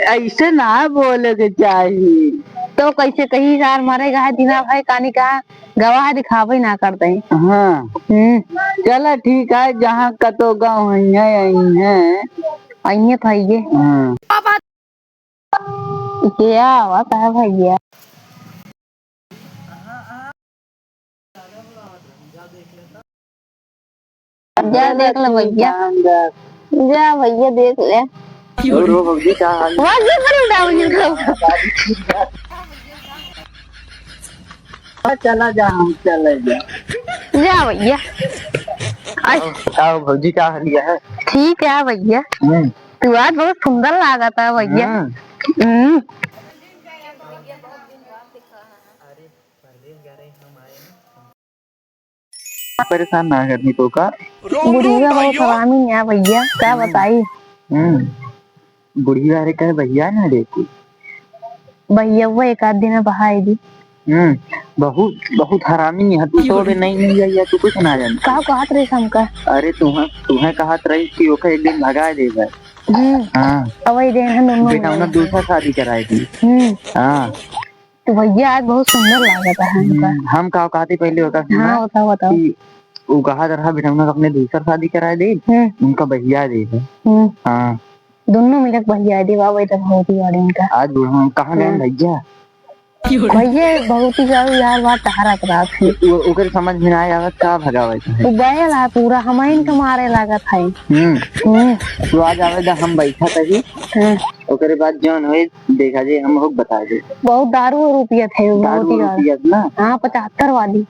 ऐसे ना बोले के चाहिए। तो कैसे कही यार मरेगा है दिना भाई कहानी का गवाह दिखावे ना करते हैं। हाँ चलो ठीक है, जहाँ का तो गाँव है अइये तो ये क्या बात है भैया। जा देख ले भैया, जा भैया देख ले। चला जा, हम चले जा भैया। भौजी क्या लिया है? ठीक है भैया, तू आज बहुत सुंदर लगा था भैया। परेशान ना करनी तो का बुढ़िया बहुत हरामी है भैया, क्या बताई। बुढ़िया अरे कहे भैया ना देखो भैया वो एक आध दिन बहाई दी। बहुत बहुत हरामी है तू, तो भी नहीं मिल जाइए तू कुछ ना जान का कहत रही हमका। अरे तुम्हें कहत रही कि ओके एक दिन भगा देगा। हाँ अवई दिन है दोनों बेटा उन्हें दूसरा शादी कराई थी। हाँ तो भैया आज बहुत सुंदर लगा था हम का कहते पहले होता। हाँ बताओ वो कहा रहा बेटा उन्हें अपने दूसरा शादी कराए दे, उनका भैया दे। हाँ दोनों मिलकर भैया दे बाबा तो बहुत ही गाड़ी उनका। आज बुढ़ा कहाँ गए भैया? भैया बहुत ही ज्यादा यार बात तहरा करा थी। ओकर समझ में आया आवत का भगावे वो बैल है पूरा हमाइन के मारे लगा था। तू आज आवे हम बैठा तभी ओकरे बाद जौन होए देखा जे हम लोग बता दे। बहुत दारू रुपया थे बहुत ही ज्यादा ना। हाँ 75 वाली।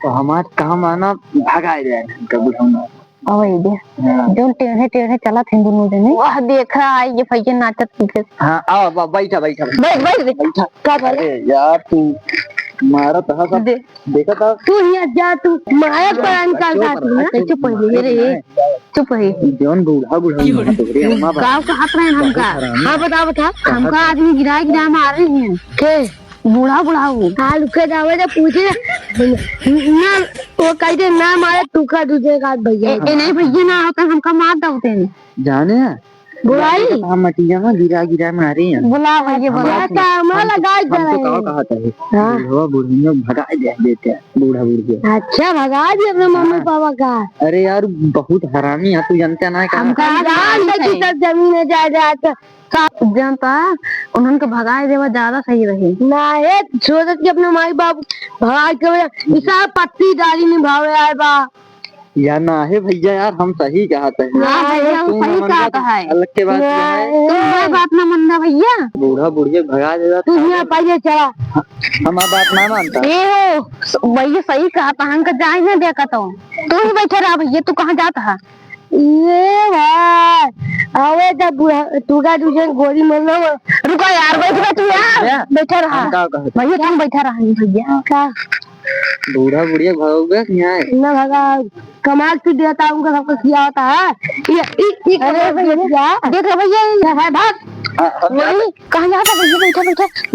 तो हमारे काम आना भगाए जाए बुढ़ा अवई दे जो टेढ़े टेढ़े चला थे दोनों जने। वाह देख रहा है ये भैया नाचत पीछे। हाँ आओ बैठा बैठा बैठा क्या कर यार तू मारा था सब देखा था तू यहाँ जा तू माया पर निकालता तू ना। चुप रही रे चुप रही जौन बूढ़ा गाँव का हाथ रहे हमका। हाँ बता हमका आदमी गिरा मारे हैं के बूढ़ा वो। हाँ रुके जावे जब पूछे ना वो कहते ना मारे तू का दूसरे का भैया नहीं भैया ना होता हमका मार दौते जाने बुलाई हम मटिया में गिरा मारे हैं। बुला भैया बुला का लगा कहा था बुढ़िया भगा देते हैं बूढ़ा। अच्छा भगा दिए अपने मम्मी पापा का। अरे यार बहुत हरामी है तू जानते ना जमीन जायदाद जनता उन्होंने भगाए देवा ज्यादा सही रही ना है। सोचत कि अपने माई बाप भगा के इसा पत्ती डाली निभावे आए बा या ना है भैया यार हम सही कहते हैं। सही कहा है अलग के बात है बात ना मानना भैया। बूढ़ा बुढ़िया भगा देगा तू यहाँ पहले चला हमारा बात ना मानता। भैया सही कहा था हमका जाए ना देखा तो तू ही बैठे रहा भैया। तू कहाँ जाता है ये भाई अवे जब तू का दूसरे गोली मारना रुको यार बैठ तू यार बैठा रहा भैया तुम बैठा रहा भैया का बूढ़ा बुढ़िया भगोगे ना भगा कमाल से देता उनका सबको किया होता है। अरे भैया देख भैया भाई भाग कहाँ जाता भैया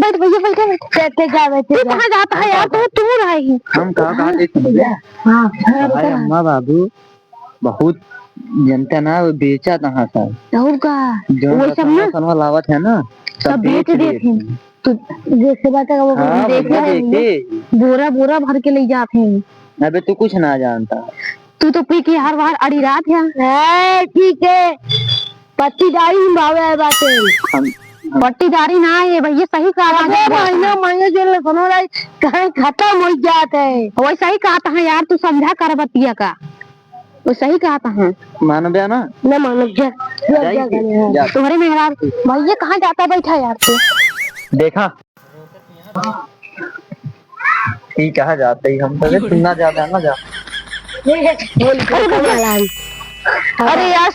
बैठ भैया बैठे जा बैठे कहाँ जाता है यार तू रही हम कहाँ देख अम्मा बाबू बहुत जनता ना बेचा तहाँ का लावत है ना सब बेच देते तो जैसे बात है वो देखे बोरा भर के ले जाते हैं। अबे तू कुछ ना जानता तू तो पी के हर बार अड़ी रात है। ठीक है पट्टीदारी भावे बातें पट्टीदारी ना है भैया सही कहा महीना जेल सुनो कहीं खत्म हो जाते है। वैसा ही कहा था यार तू समझा कर बतिया का वो सही कहा था। मानव ना मानव तुम्हारे मेहराब भैया कहाँ जाता बैठा यार तू देखा ठीक कहा जाते ही हम तो सुनना ज्यादा ना जा। अरे यार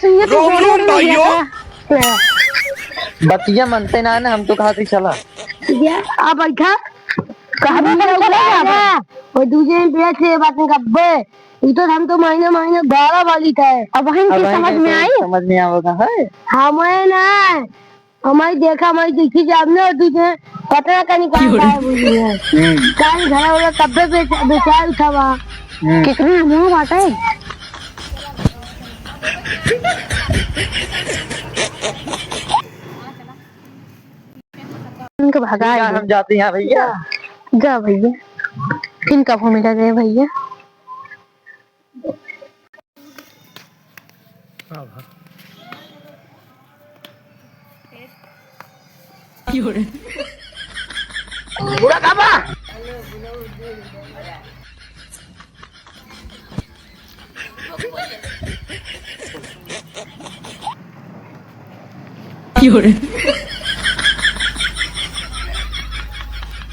बतिया मनते ना हम तो कहा चला अब बैठा कहा वो दूसरे बेच बात गब्बे तो हम तो महीने 12 वाली था। अब वही समझ में आवेगा है हमें ना हमारी देखा हमारी देखी जाने और तुझे पता का निकाल घर वाला कब्बे बेचार था वहाँ कितने मुँह बात है। इनका भगा क्या हम जाते हैं भैया। जा भैया, इनका भूमिका गए भैया। बुरा काबा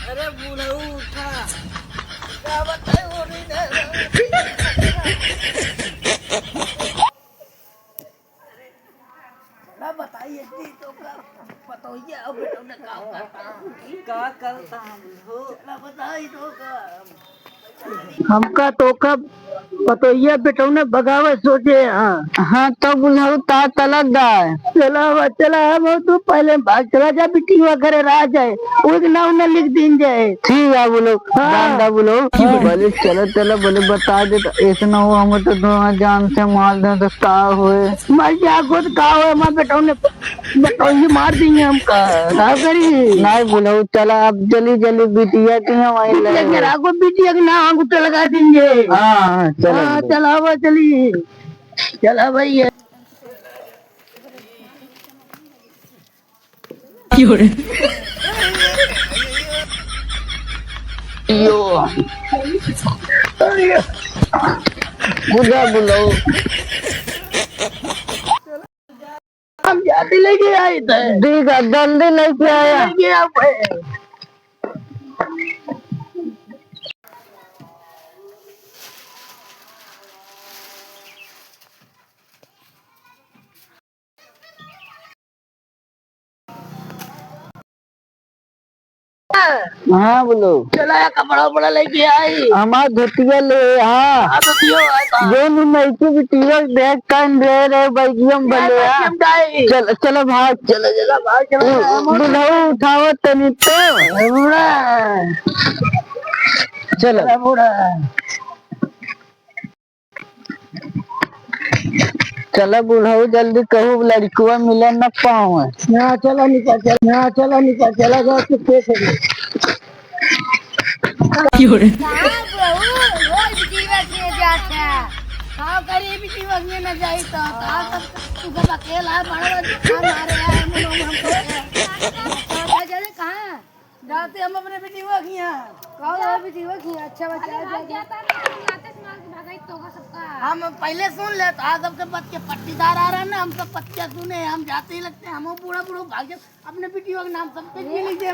अरे बुढ़ऊ उठा क्या बताए हो रही है। बताइए जी तो बताइए अब बेटो ने क्या करता हो बताइए तो हमका तो कब बतैया बेटो ने बगावत सोचे। हाँ तो बुलाऊ ता तलक दाए चला हम तो पहले भाग चला जा बेटी वगैरह रह जाए वो नाम न लिख दिन जाए। ठीक है बोलो गांधा बोलो बोले चलो चलो बोले बता दे तो ऐसा ना हो हम तो दोनों जान से मार दे तो का हुए मर जा खुद का हुए हमारे बेटो ने बताइए मार देंगे हम का करी नहीं बोलो चला अब जल्दी जल्दी बिटिया की हमारी को बिटिया के नाम अंगूठा लगा देंगे। हाँ चला हुआ चलिए चला भैया। बुलाओ हम जाते लेके आए थे। ठीक है जल्दी लेके आया। हाँ बोलो चला कपड़ा बड़ा लेके आई हमारा धोतिया ले। हाँ जो नहीं बिटिया देख कर दे रहे बैगियम बोले चलो चलो भाग चलो चलो भाग चलो बुलाओ उठाओ तनी तो बूढ़ा चलो बूढ़ा चलो बुढ़ाऊ जल्दी कहो लड़कुआ मिले न पाओ। यहाँ चला निकल चला जाओ चुपके से। जाते हम अपने बेटी वो किया अच्छा बच्चा हम पहले सुन ले तो आज सबके बच्चे पट्टीदार आ रहा है ना हम सब पत्तियां सुने हम जाते ही लगते हैं हम बूढ़ा बूढ़ा भाग अपने बेटियों के नाम सब पे लिख दे